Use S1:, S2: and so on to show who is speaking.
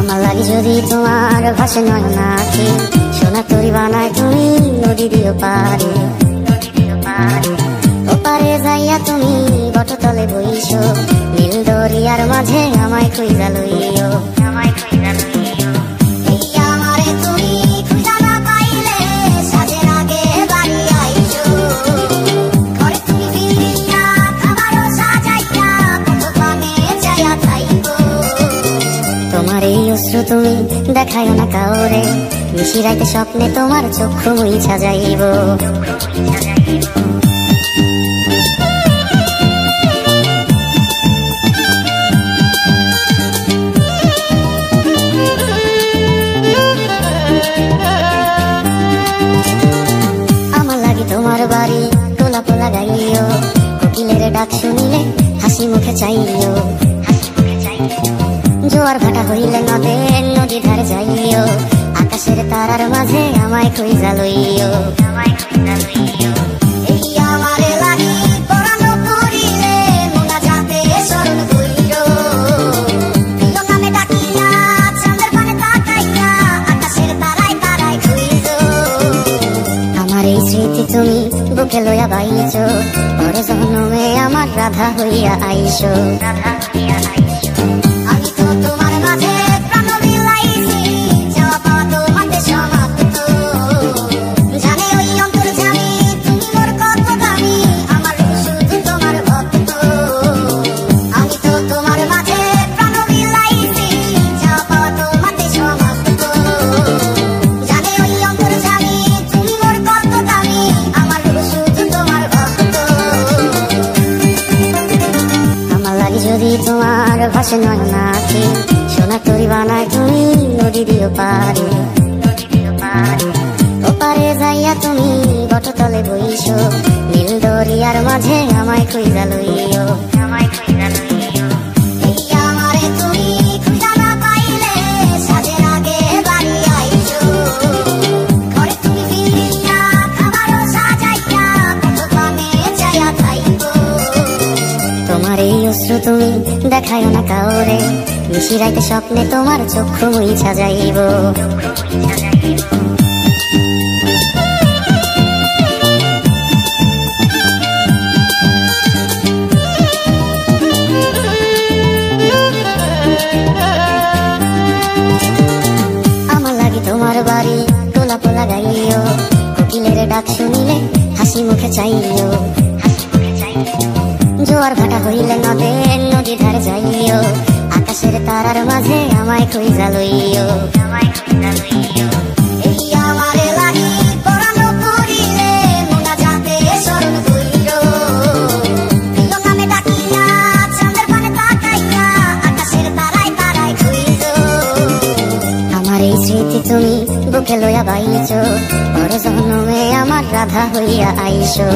S1: আমার লাগি যদি তোমার ভাসে নয়ন আঁখি, সোনা তরি বানায় তুমি নদী দিও পারে। ওপারে যাইয়া তুমি বটতলে বইছো, নীল দরিয়ার মাঝে আমায় খুঁজা লইও। তোমার এই অশ্রু তুমি দেখায় না কাউরে, নিশিরাইতে স্বপ্নে তোমার চক্ষু মুইছা যাইব। আমার লাগি তোমার বাড়ি গোলাপ লাগাইও, কোকিলের ডাক শুনিলে হাসি মুখে চাইও। জোয়ার ভাটা হইলে নদী ধারে যাইও, আকাশের তারার মাঝে আমায় খুঁজা লইও। আমার এই স্মৃতি তুমি বুকে লইয়া বাইছো, পরে জন্মে আমার রাধা হইয়া আইসো। যদি তোমার ভাসে নয়ন আঁখি, সোনা তরি বানায় তুমি নদী দিও পারে। ওপারে যাইয়া তুমি বটতলে বইছো, নীল দরিয়ার মাঝে আমায় খুঁজা লইও। তোমার এই অশ্রু তুমি দেখায় না কাউরে, নিশিরাইতে স্বপ্নে তোমার চক্ষু মুইছা যাইব। আমার লাগি তোমার বাড়ি গোলাপ লাগাইও, কোকিলের ডাক শুনিলে হাসি মুখে চাইও। জোয়ার ভাটা হইলে নদী ধারে যাইও, আকাশের তারার মাঝে আমায় খুঁজা লইও। আমার এই স্মৃতি তুমি বুকে লইয়া বাইছো, পরে জন্মে আমার রাধা হইয়া আইসো।